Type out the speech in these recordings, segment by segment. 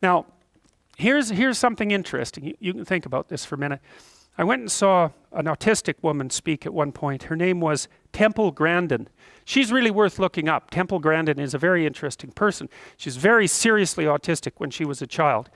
Now, here's something interesting. You can think about this for a minute. I went and saw an autistic woman speak at one point. Her name was Temple Grandin. She's really worth looking up. Temple Grandin is a very interesting person. She's very seriously autistic when she was a child,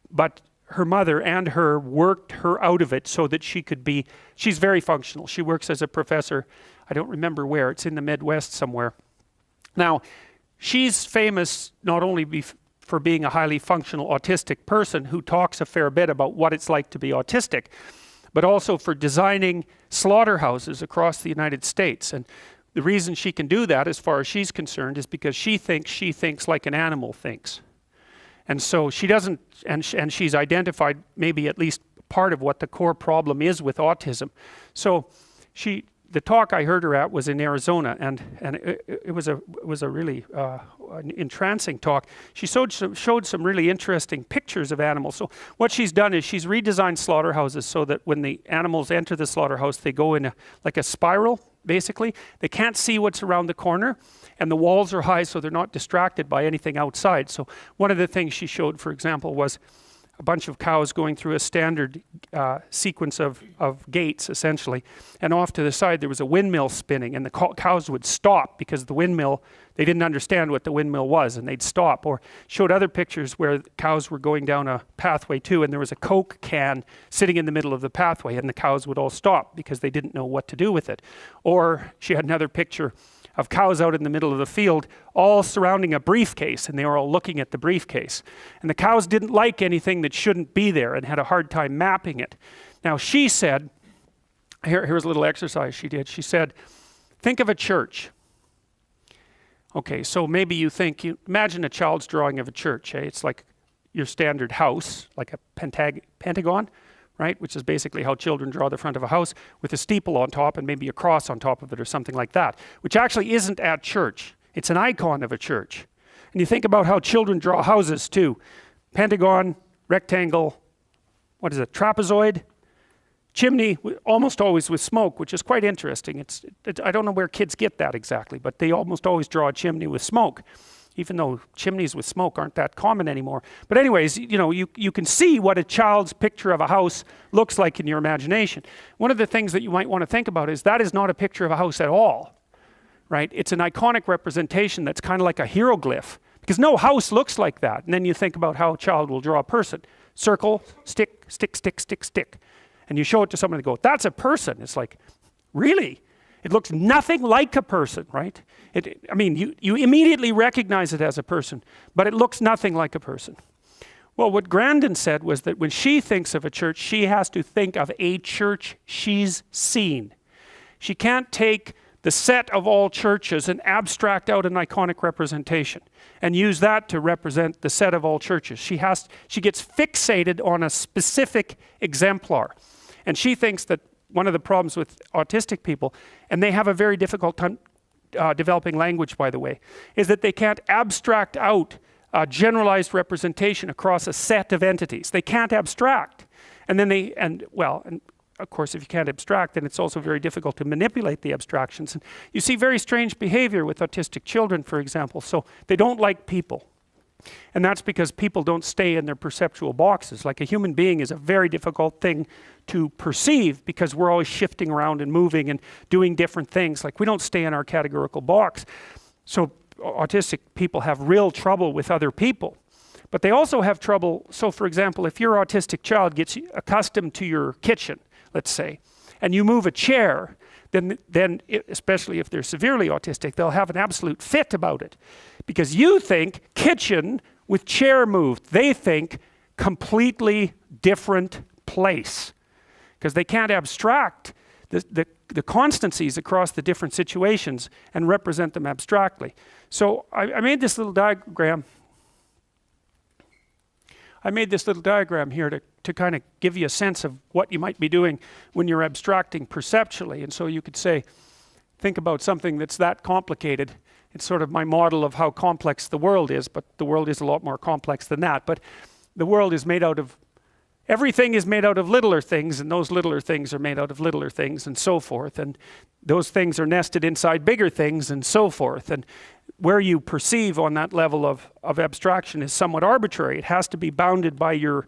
but her mother and her worked her out of it so that she could be, she's very functional. She works as a professor, I don't remember where, it's in the Midwest somewhere. Now, she's famous not only for being a highly functional autistic person who talks a fair bit about what it's like to be autistic, but also for designing slaughterhouses across the United States. And the reason she can do that, as far as she's concerned, is because she thinks like an animal thinks. And so she doesn't, and she's identified maybe at least part of what the core problem is with autism. So the talk I heard her at was in Arizona, and it was a really an entrancing talk. She showed some really interesting pictures of animals. So what she's done is she's redesigned slaughterhouses so that when the animals enter the slaughterhouse, they go in like a spiral, basically. They can't see what's around the corner, and the walls are high so they're not distracted by anything outside. So one of the things she showed, for example, was a bunch of cows going through a standard sequence of gates, essentially. And off to the side, there was a windmill spinning, and the cows would stop because the windmill, they didn't understand what the windmill was, and they'd stop. Or showed other pictures where cows were going down a pathway too, and there was a Coke can sitting in the middle of the pathway, and the cows would all stop because they didn't know what to do with it. Or she had another picture of cows out in the middle of the field, all surrounding a briefcase, and they were all looking at the briefcase. And the cows didn't like anything that shouldn't be there and had a hard time mapping it. Now she said, here's a little exercise she did. She said, think of a church. Okay, so maybe you imagine a child's drawing of a church. It's like your standard house, like a pentagon, right? Which is basically how children draw the front of a house, with a steeple on top and maybe a cross on top of it or something like that, which actually isn't at church. It's an icon of a church. And you think about how children draw houses too. Pentagon, rectangle, what is it, trapezoid, chimney, almost always with smoke, which is quite interesting. I don't know where kids get that exactly, but they almost always draw a chimney with smoke, even though chimneys with smoke aren't that common anymore. But anyways, you can see what a child's picture of a house looks like in your imagination. One of the things that you might want to think about is that is not a picture of a house at all, right? It's an iconic representation that's kind of like a hieroglyph, because no house looks like that. And then you think about how a child will draw a person. Circle, stick, stick, stick, stick, stick. And you show it to someone and they go, that's a person. It's like, really? It looks nothing like a person, right? You immediately recognize it as a person, but it looks nothing like a person. Well, what Grandin said was that when she thinks of a church, she has to think of a church she's seen. She can't take the set of all churches and abstract out an iconic representation and use that to represent the set of all churches. She gets fixated on a specific exemplar. And she thinks that one of the problems with autistic people, and they have a very difficult time developing language, by the way, is that they can't abstract out a generalized representation across a set of entities. They can't abstract. And of course, if you can't abstract, then it's also very difficult to manipulate the abstractions. And you see very strange behavior with autistic children, for example. So they don't like people. And that's because people don't stay in their perceptual boxes. Like a human being is a very difficult thing to perceive because we're always shifting around and moving and doing different things. Like we don't stay in our categorical box. So autistic people have real trouble with other people. But they also have trouble. So for example, if your autistic child gets accustomed to your kitchen, let's say, and you move a chair, then especially if they're severely autistic, they'll have an absolute fit about it. Because you think kitchen with chair moved. They think completely different place. Because they can't abstract the constancies across the different situations and represent them abstractly. So I made this little diagram. I made this little diagram here to kind of give you a sense of what you might be doing when you're abstracting perceptually. And so you could say, think about something that's that complicated. It's sort of my model of how complex the world is, but the world is a lot more complex than that. But the world is made out of, everything is made out of littler things, and those littler things are made out of littler things, and so forth. And those things are nested inside bigger things, and so forth. And where you perceive on that level of abstraction is somewhat arbitrary. It has to be bounded by your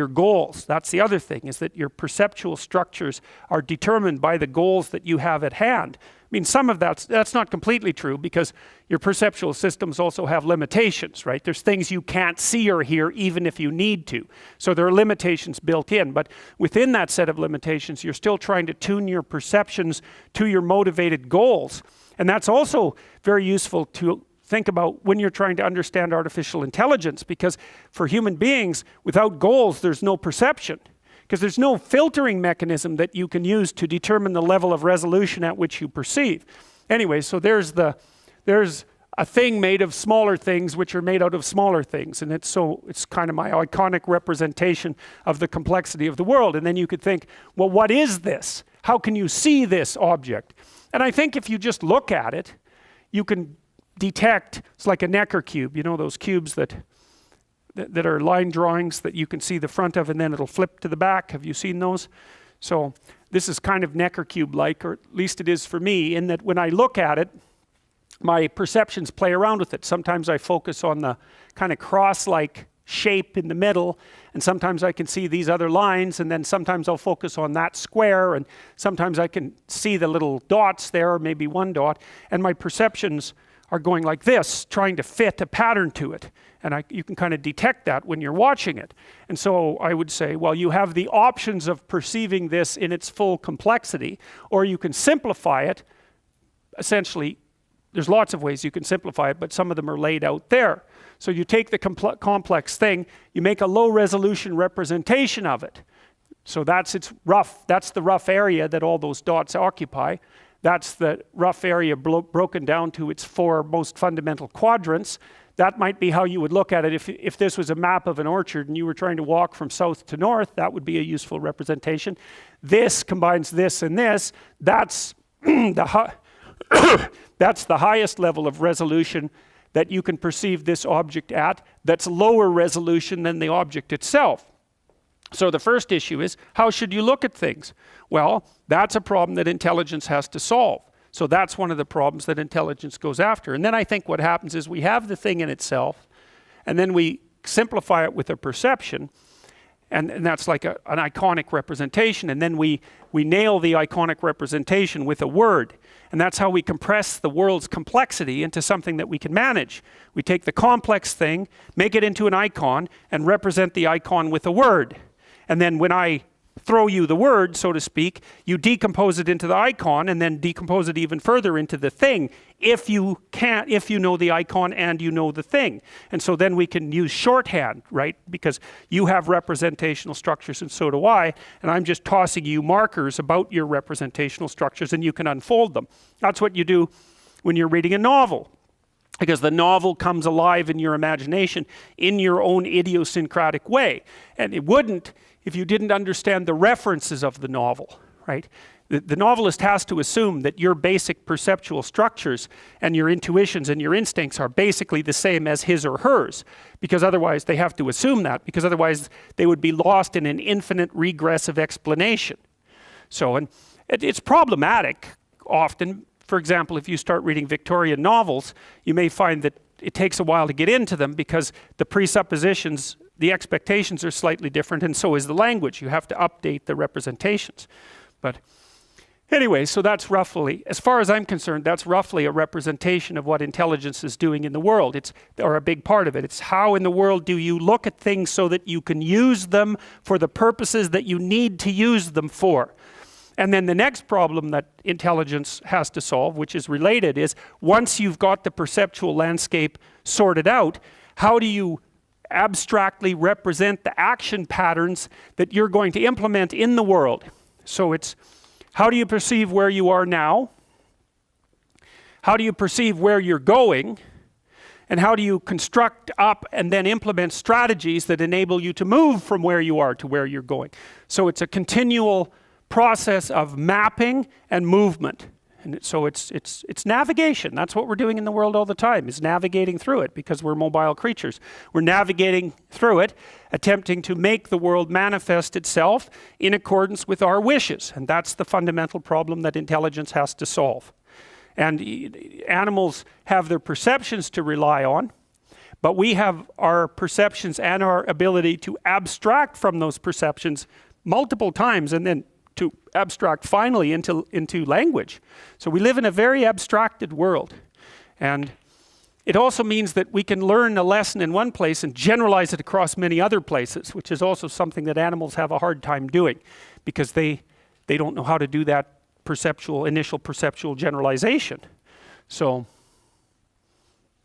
goals. That's the other thing, is that your perceptual structures are determined by the goals that you have at hand. I mean, some of that's not completely true, because your perceptual systems also have limitations, right? There's things you can't see or hear even if you need to. So there are limitations built in, but within that set of limitations, you're still trying to tune your perceptions to your motivated goals. And that's also very useful to think about when you're trying to understand artificial intelligence, because for human beings, without goals, there's no perception. Because there's no filtering mechanism that you can use to determine the level of resolution at which you perceive. Anyway, so there's a thing made of smaller things which are made out of smaller things, and it's kind of my iconic representation of the complexity of the world. And then you could think, well, what is this? How can you see this object? And I think if you just look at it, you can detect, it's like a Necker cube, you know, those cubes that are line drawings that you can see the front of and then it'll flip to the back. Have you seen those? So this is kind of Necker cube-like, or at least it is for me, in that when I look at it, my perceptions play around with it. Sometimes I focus on the kind of cross-like shape in the middle, and sometimes I can see these other lines, and then sometimes I'll focus on that square, and sometimes I can see the little dots there, or maybe one dot, and my perceptions are going like this, trying to fit a pattern to it. And you can kind of detect that when you're watching it. And so I would say, well, you have the options of perceiving this in its full complexity, or you can simplify it. Essentially, there's lots of ways you can simplify it, but some of them are laid out there. So you take the complex thing, you make a low resolution representation of it. So that's the rough area that all those dots occupy. That's the rough area broken down to its 4 most fundamental quadrants. That might be how you would look at it if this was a map of an orchard and you were trying to walk from south to north. That would be a useful representation. This combines this and this. That's that's the highest level of resolution that you can perceive this object at. That's lower resolution than the object itself. So the first issue is, how should you look at things? Well, that's a problem that intelligence has to solve. So that's one of the problems that intelligence goes after. And then I think what happens is we have the thing in itself, and then we simplify it with a perception, and that's like an iconic representation, and then we nail the iconic representation with a word. And that's how we compress the world's complexity into something that we can manage. We take the complex thing, make it into an icon, and represent the icon with a word. And then when I throw you the word, so to speak, you decompose it into the icon and then decompose it even further into the thing, if you know the icon and you know the thing. And so then we can use shorthand, right? Because you have representational structures and so do I, and I'm just tossing you markers about your representational structures and you can unfold them. That's what you do when you're reading a novel, because the novel comes alive in your imagination in your own idiosyncratic way. And it wouldn't if you didn't understand the references of the novel, right? The novelist has to assume that your basic perceptual structures and your intuitions and your instincts are basically the same as his or hers, because otherwise they have to assume that, because otherwise they would be lost in an infinite regressive explanation. So, and it's problematic often. For example, if you start reading Victorian novels, you may find that it takes a while to get into them because the presuppositions, the expectations are slightly different, and so is the language. You have to update the representations. But anyway, so that's roughly, as far as I'm concerned, that's roughly a representation of what intelligence is doing in the world. Or a big part of it. It's how in the world do you look at things so that you can use them for the purposes that you need to use them for. And then the next problem that intelligence has to solve, which is related, is once you've got the perceptual landscape sorted out, how do you abstractly represent the action patterns that you're going to implement in the world? So it's, how do you perceive where you are now? How do you perceive where you're going? And how do you construct up and then implement strategies that enable you to move from where you are to where you're going? So it's a continual process of mapping and movement. And so it's navigation. That's what we're doing in the world all the time, is navigating through it, because we're mobile creatures. We're navigating through it, attempting to make the world manifest itself in accordance with our wishes. And that's the fundamental problem that intelligence has to solve. And animals have their perceptions to rely on, but we have our perceptions and our ability to abstract from those perceptions multiple times and then to abstract finally into language. So we live in a very abstracted world. And it also means that we can learn a lesson in one place and generalize it across many other places, which is also something that animals have a hard time doing because they don't know how to do that initial perceptual generalization. So